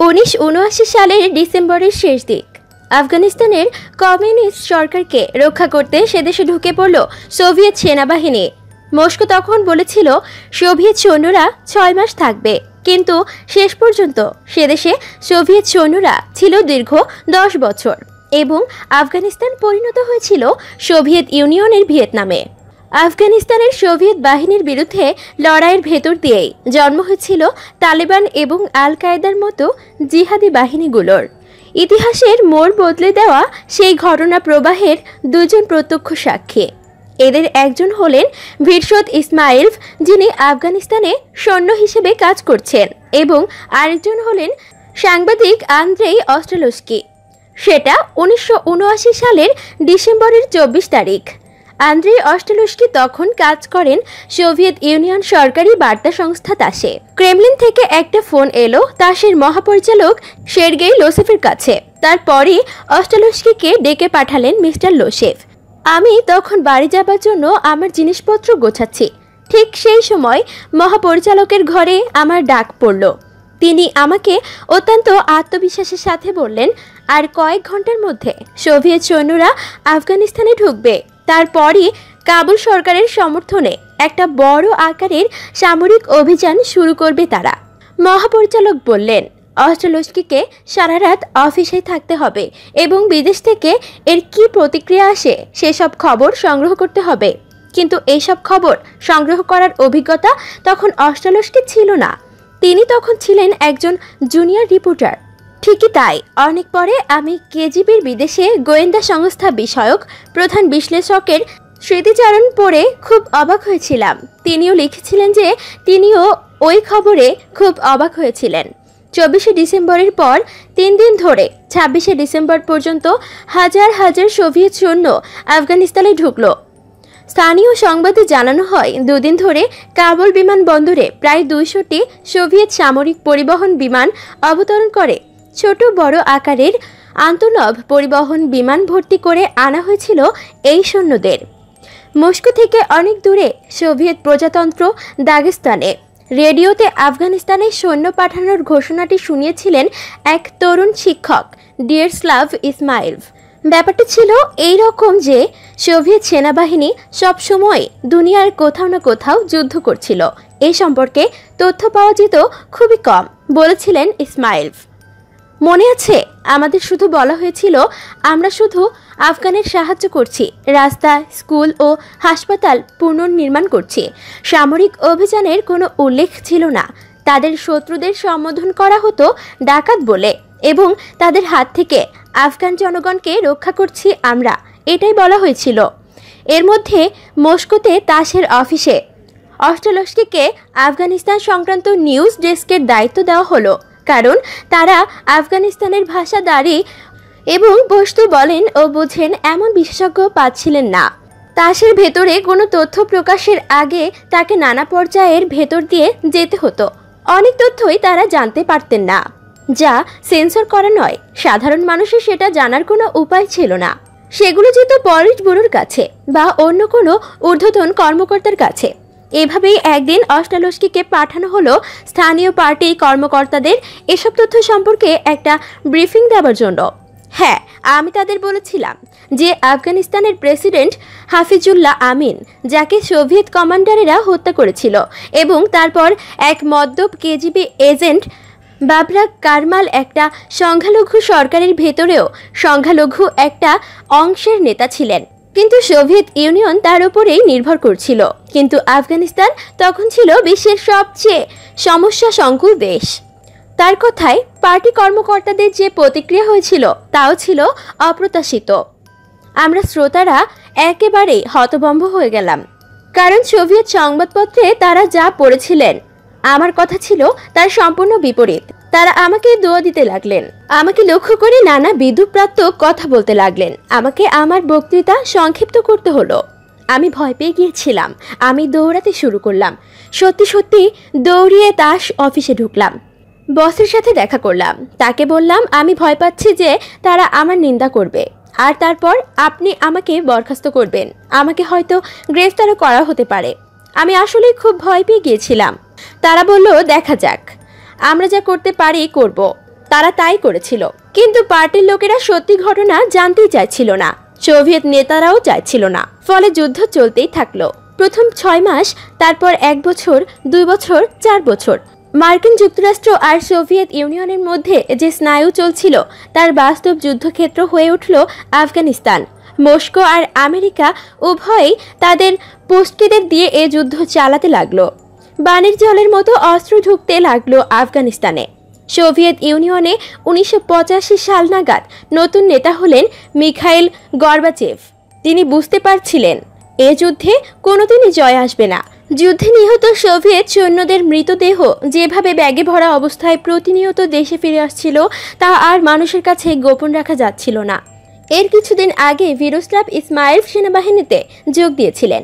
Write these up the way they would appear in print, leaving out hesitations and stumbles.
1979 সালের ডিসেম্বরের শেষ দিক। আফগানিস্তানের কমিউনিস্ট সরকারকে রক্ষা করতে সেদেশে ঢুকে পড়ল সোভিয়েত সেনাবাহিনী। মস্কো তখন বলেছিল সোভিয়েত সৈন্যরা 6 মাস থাকবে, কিন্তু শেষ পর্যন্ত সেদেশে সোভিয়েত সৈন্যরা ছিল দীর্ঘ 10 বছর এবং আফগানিস্তান পরিণত হয়েছিল সোভিয়েত ইউনিয়নের ভিয়েতনামে। আফগানিস্তানের সোভিয়েত বাহিনীর বিরুদ্ধে লড়াইয়ের ভেতর দিয়েই জন্ম হয়েছিল তালেবান এবং আল কায়েদার মতো জিহাদি বাহিনীগুলোর। ইতিহাসের মোড় বদলে দেওয়া সেই ঘটনা প্রবাহের দুজন প্রত্যক্ষ সাক্ষী। এদের একজন হলেন ভিরশদ ইসমাইলভ, যিনি আফগানিস্তানে সৈন্য হিসেবে কাজ করছেন, এবং আরেকজন হলেন সাংবাদিক আন্দ্রেই অস্ট্রালস্কি। সেটা 1979 সালের ডিসেম্বরের 24 তারিখ। আন্দ্রেই অস্ট্রালস্কি তখন কাজ করেন সোভিয়েত ইউনিয়ন সরকারি বার্তা সংস্থা তাসে। ক্রেমলিন থেকে একটা ফোন এলো তাসের মহাপরিচালক সের্গেই লোসেফের কাছে। তারপরে অস্ট্রালস্কিকে ডেকে পাঠালেন মিস্টার লোসেফ। আমি তখন বাড়ি যাবার জন্য আমার জিনিসপত্র গোছাচ্ছি। ঠিক সেই সময় মহাপরিচালকের ঘরে আমার ডাক পড়ল। তিনি আমাকে অত্যন্ত আত্মবিশ্বাসের সাথে বললেন, আর কয়েক ঘন্টার মধ্যে সোভিয়েত সৈন্যরা আফগানিস্তানে ঢুকবে। তারপরই কাবুল সরকারের সমর্থনে একটা বড় আকারের সামরিক অভিযান শুরু করবে তারা। মহাপরিচালক বললেন, অস্ট্রালস্কিকে সারা রাত অফিসে থাকতে হবে এবং বিদেশ থেকে এর কি প্রতিক্রিয়া আসে সেসব খবর সংগ্রহ করতে হবে। কিন্তু এইসব খবর সংগ্রহ করার অভিজ্ঞতা তখন অস্ট্রালস্কি ছিল না। তিনি তখন ছিলেন একজন জুনিয়র রিপোর্টার। ঠিকই তাই, অনেক পরে আমি কেজিবির বিদেশে গোয়েন্দা সংস্থা বিষয়ক প্রধান বিশ্লেষকের স্মৃতিচারণ পড়ে খুব অবাক হয়েছিলাম। তিনিও লিখেছিলেন যে তিনিও ওই খবরে খুব অবাক হয়েছিলেন। 24শে ডিসেম্বরের পর 3 দিন ধরে 26শে ডিসেম্বর পর্যন্ত হাজার হাজার সোভিয়েত সৈন্য আফগানিস্তানে ঢুকলো। স্থানীয় সংবাদে জানানো হয়, 2 দিন ধরে কাবুল বিমানবন্দরে প্রায় 200টি সোভিয়েত সামরিক পরিবহন বিমান অবতরণ করে। ছোট বড় আকারের আন্তনভ পরিবহন বিমান ভর্তি করে আনা হয়েছিল এই সৈন্যদের। মস্কো থেকে অনেক দূরে সোভিয়েত প্রজাতন্ত্র দাগেস্তানে রেডিওতে আফগানিস্তানে সৈন্য পাঠানোর ঘোষণাটি শুনিয়েছিলেন এক তরুণ শিক্ষক, ডিয়ারস্লাভ ইসমাইলভ। ব্যাপারটা ছিল এই রকম যে সোভিয়েত সেনাবাহিনী সবসময় দুনিয়ার কোথাও না কোথাও যুদ্ধ করছিল। এই সম্পর্কে তথ্য পাওয়া যেত খুবই কম, বলেছিলেন ইসমাইলভ। মনে আছে, আমাদের শুধু বলা হয়েছিল আমরা শুধু আফগানের সাহায্য করছি, রাস্তা, স্কুল ও হাসপাতাল পুনর্নির্মাণ করছি। সামরিক অভিযানের কোনো উল্লেখ ছিল না। তাদের শত্রুদের সম্বোধন করা হতো ডাকাত বলে, এবং তাদের হাত থেকে আফগান জনগণকে রক্ষা করছি আমরা, এটাই বলা হয়েছিল। এর মধ্যে মস্কোতে তাসের অফিসে অস্ট্রালস্কিকে আফগানিস্তান সংক্রান্ত নিউজ ডেস্কের দায়িত্ব দেওয়া হলো, কারণ তারা আফগানিস্তানের ভাষাদারি এবং পশতু বলেন ও বোঝেন এমন বিশেষজ্ঞ পাচ্ছিলেন না। তাসের ভেতরে কোনো তথ্য প্রকাশের আগে তাকে নানা পর্যায়ের ভেতর দিয়ে যেতে হতো। অনেক তথ্যই তারা জানতে পারতেন না, যা সেন্সর করা নয়। সাধারণ মানুষের সেটা জানার কোনো উপায় ছিল না। সেগুলো যেত পলিট ব্যুরোর কাছে বা অন্য কোনো ঊর্ধ্বতন কর্মকর্তার কাছে। এভাবেই একদিন অস্ট্রালস্কিকে পাঠানো হলো স্থানীয় পার্টি কর্মকর্তাদের এসব তথ্য সম্পর্কে একটা ব্রিফিং দেওয়ার জন্য। হ্যাঁ, আমি তাদের বলেছিলাম যে আফগানিস্তানের প্রেসিডেন্ট হাফিজুল্লাহ আমিন, যাকে সোভিয়েত কমান্ডারেরা হত্যা করেছিল, এবং তারপর এক মদ্যপ কেজিবি এজেন্ট বাবরা কারমাল একটা সংখ্যালঘু সরকারের ভেতরেও সংখ্যালঘু একটা অংশের নেতা ছিলেন, কিন্তু সোভিয়েত ইউনিয়ন তার উপরেই নির্ভর করছিল। কিন্তু আফগানিস্তান তখন ছিল বিশ্বের সবচেয়ে সমস্যা সংকুল দেশ। তার কথায় পার্টি কর্মকর্তাদের যে প্রতিক্রিয়া হয়েছিল তাও ছিল অপ্রত্যাশিত। আমরা শ্রোতারা একেবারেই হতভম্ব হয়ে গেলাম, কারণ সোভিয়েত সংবাদপত্রে তারা যা পড়েছিলেন আমার কথা ছিল তার সম্পূর্ণ বিপরীত। তারা আমাকে দোয়া দিতে লাগলেন, আমাকে লক্ষ্য করে নানা বিদ্রুপপ্রাপ্ত কথা বলতে লাগলেন। আমাকে আমার বক্তৃতা সংক্ষিপ্ত করতে হলো। আমি ভয় পেয়ে গিয়েছিলাম। আমি দৌড়াতে শুরু করলাম। সত্যি সত্যি দৌড়িয়ে তাস অফিসে ঢুকলাম। বসের সাথে দেখা করলাম। তাকে বললাম আমি ভয় পাচ্ছি যে তারা আমার নিন্দা করবে, আর তারপর আপনি আমাকে বরখাস্ত করবেন। আমাকে হয়তো গ্রেফতারও করা হতে পারে। আমি আসলে খুব ভয় পেয়ে গিয়েছিলাম। তারা বলল দেখা যাক, আমরা যা করতে পারি করব। তারা তাই করেছিল, কিন্তু পার্টির লোকেরা সত্যি ঘটনা জানতেই চাইছিল না, সোভিয়েত নেতারাও চাইছিল না। ফলে যুদ্ধ চলতেই থাকলো। প্রথম 6 মাস, তারপর 1 বছর, 2 বছর, 4 বছর। মার্কিন যুক্তরাষ্ট্র আর সোভিয়েত ইউনিয়নের মধ্যে যে স্নায়ু চলছিল তার বাস্তব যুদ্ধক্ষেত্র হয়ে উঠল আফগানিস্তান। মস্কো আর আমেরিকা উভয়ই তাদের পোস্টকেদের দিয়ে এ যুদ্ধ চালাতে লাগলো। বাণের জলের মতো অস্ত্র ঢুকতে লাগলো আফগানিস্তানে। সোভিয়েত ইউনিয়নে 1985 সাল নাগাদ নতুন নেতা হলেন মিখাইল গর্বাচেভ। তিনি বুঝতে পারছিলেন এ যুদ্ধে কোনোদিনই জয় আসবে না। যুদ্ধে নিহত সোভিয়েত সৈন্যদের মৃতদেহ যেভাবে ব্যাগে ভরা অবস্থায় প্রতিনিয়ত দেশে ফিরে আসছিল তা আর মানুষের কাছে গোপন রাখা যাচ্ছিল না। এর কিছুদিন আগে ভিরোস্লাভ ইসমাইলভ সেনাবাহিনীতে যোগ দিয়েছিলেন,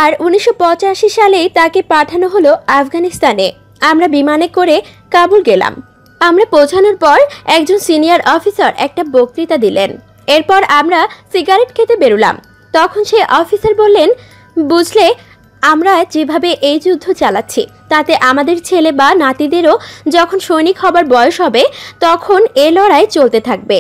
আর 1985 সালেই তাকে পাঠানো হলো আফগানিস্তানে। আমরা বিমানে করে কাবুল গেলাম। আমরা পৌঁছানোর পর একজন সিনিয়র অফিসার একটা বক্তৃতা দিলেন। এরপর আমরা সিগারেট খেতে বেরোলাম। তখন সেই অফিসার বললেন, বুঝলে, আমরা যেভাবে এই যুদ্ধ চালাচ্ছি তাতে আমাদের ছেলে বা নাতিদেরও যখন সৈনিক হবার বয়স হবে তখন এ লড়াই চলতে থাকবে।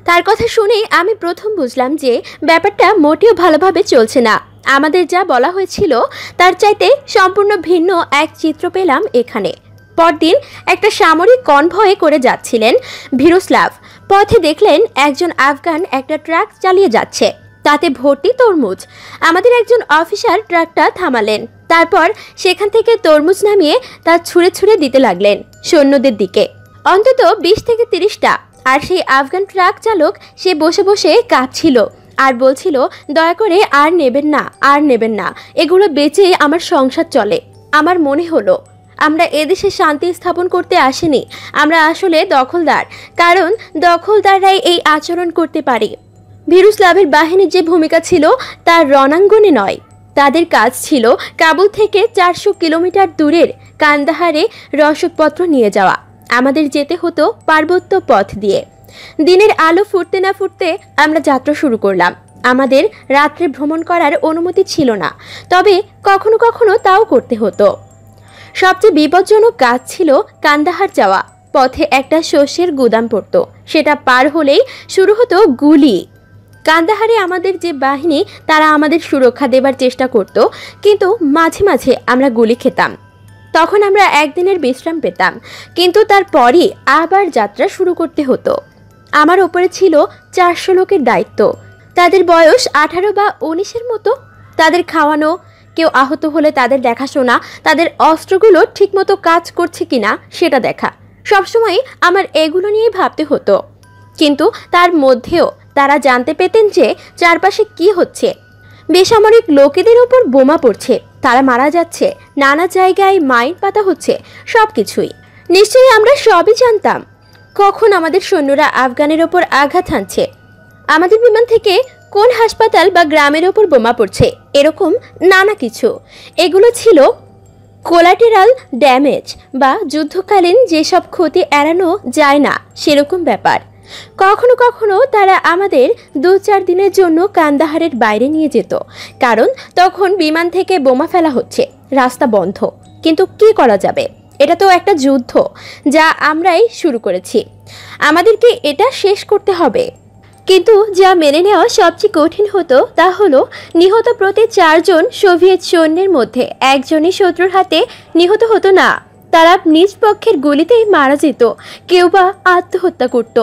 তার কথা শুনে আমি প্রথম বুঝলাম যে ব্যাপারটা মোটেও ভালোভাবে চলছে না। আমাদের যা বলা হয়েছিল তার চাইতে সম্পূর্ণ ভিন্ন এক চিত্র পেলাম এখানে। পরদিন একটা সামরিক কনভয়ে করে যাচ্ছিলেন ভিরোস্লাভ। পথে দেখলেন একজন আফগান একটা ট্রাক চালিয়ে যাচ্ছে, তাতে ভর্তি তরমুজ। আমাদের একজন অফিসার ট্রাকটা থামালেন, তারপর সেখান থেকে তরমুজ নামিয়ে তা ছুঁড়ে ছুঁড়ে দিতে লাগলেন সৈন্যদের দিকে, অন্তত 20 থেকে 30টা। আর সেই আফগান ট্রাক চালক সে বসে বসে কাঁদছিল আর বলছিল, দয়া করে আর নেবেন না, আর নেবেন না, এগুলো বেচে আমার সংসার চলে। আমার মনে হলো আমরা এদেশে শান্তি স্থাপন করতে আসিনি, আমরা আসলে দখলদার, কারণ দখলদাররাই এই আচরণ করতে পারে। ভিরোস্লাভের বাহিনীর যে ভূমিকা ছিল তার রণাঙ্গনে নয়, তাদের কাজ ছিল কাবুল থেকে 400 কিলোমিটার দূরের কান্দাহারে রসদপত্র নিয়ে যাওয়া। আমাদের যেতে হতো পার্বত্য পথ দিয়ে। দিনের আলো ফুটতে না ফুটতে আমরা যাত্রা শুরু করলাম। আমাদের রাত্রে ভ্রমণ করার অনুমতি ছিল না, তবে কখনো কখনো তাও করতে হতো। সবচেয়ে বিপজ্জনক কাজ ছিল কান্দাহার যাওয়া। পথে একটা শস্যের গুদাম পড়তো, সেটা পার হলেই শুরু হতো গুলি। কান্দাহারে আমাদের যে বাহিনী তারা আমাদের সুরক্ষা দেবার চেষ্টা করত, কিন্তু মাঝে মাঝে আমরা গুলি খেতাম। তখন আমরা একদিনের বিশ্রাম পেতাম, কিন্তু তারপরই আবার যাত্রা শুরু করতে হতো। আমার ওপরে ছিল 400 লোকের দায়িত্ব। তাদের বয়স 18 বা 19-এর মতো। তাদের খাওয়ানো, কেউ আহত হলে তাদের দেখাশোনা, তাদের অস্ত্রগুলো ঠিকমতো কাজ করছে কিনা সেটা দেখা, সবসময় আমার এগুলো নিয়েই ভাবতে হতো। কিন্তু তার মধ্যেও তারা জানতে পেতেন যে চারপাশে কি হচ্ছে। বেসামরিক লোকেদের ওপর বোমা পড়ছে, তারা মারা যাচ্ছে, নানা জায়গায় মাইন পাতা হচ্ছে, সব কিছুই নিশ্চয়ই আমরা সবই জানতাম। কখন আমাদের সৈন্যরা আফগানের ওপর আঘাত হানছে, আমাদের বিমান থেকে কোন হাসপাতাল বা গ্রামের ওপর বোমা পড়ছে, এরকম নানা কিছু। এগুলো ছিল কোলাটেরাল ড্যামেজ বা যুদ্ধকালীন যেসব ক্ষতি এড়ানো যায় না সেরকম ব্যাপার। কখনো কখনো তারা আমাদের 2-4 দিনের জন্য কান্দাহারের বাইরে নিয়ে যেত, কারণ তখন বিমান থেকে বোমা ফেলা হচ্ছে, রাস্তা বন্ধ। কিন্তু কি করা যাবে, এটা তো একটা যুদ্ধ যা আমরাই শুরু করেছি, আমাদেরকে এটা শেষ করতে হবে। কিন্তু যা মেনে নেওয়া সবচেয়ে কঠিন হতো তা হলো নিহত প্রতি 4 জন সোভিয়েত সৈন্যের মধ্যে একজনই শত্রুর হাতে নিহত হতো না। তারা নিজ পক্ষের গুলিতেই মারা যেত, কেউ বা আত্মহত্যা করত।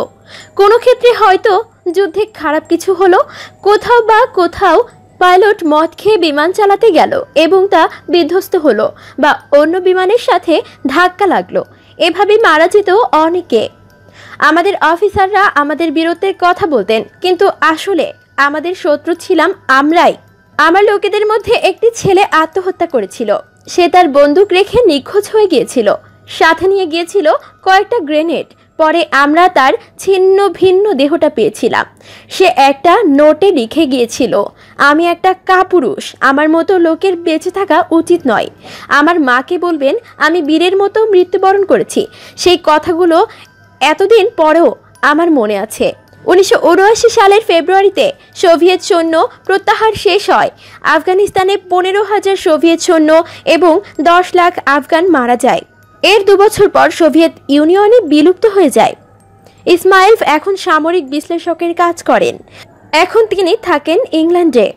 কোনো ক্ষেত্রে হয়তো যুদ্ধে খারাপ কিছু হলো, কোথাও পাইলট মদ খেয়ে বিমান চালাতে গেল এবং তা বিধ্বস্ত হলো, বা অন্য বিমানের সাথে ধাক্কা লাগলো। এভাবেই মারা যেত অনেকে। আমাদের অফিসাররা আমাদের বীরত্বের কথা বলতেন, কিন্তু আসলে আমাদের শত্রু ছিলাম আমরাই। আমার লোকেদের মধ্যে একটি ছেলে আত্মহত্যা করেছিল। সে তার বন্দুক রেখে নিখোঁজ হয়ে গিয়েছিল, সাথে নিয়ে গিয়েছিল কয়েকটা গ্রেনেড। পরে আমরা তার ছিন্ন ভিন্ন দেহটা পেয়েছিলাম। সে একটা নোটে লিখে গিয়েছিল, আমি একটা কাপুরুষ, আমার মতো লোকের বেঁচে থাকা উচিত নয়। আমার মাকে বলবেন আমি বীরের মতো মৃত্যুবরণ করেছি। সেই কথাগুলো এতদিন পরেও আমার মনে আছে। 1979 সালের ফেব্রুয়ারিতে সোভিয়েত সৈন্য প্রত্যাহার শেষ হয়। আফগানিস্তানে 15,000 সোভিয়েত সৈন্য এবং 10 লাখ আফগান মারা যায়। এর 2 বছর পর সোভিয়েত ইউনিয়নে বিলুপ্ত হয়ে যায়। ইসমাইলভ এখন সামরিক বিশ্লেষকের কাজ করেন। এখন তিনি থাকেন ইংল্যান্ডে।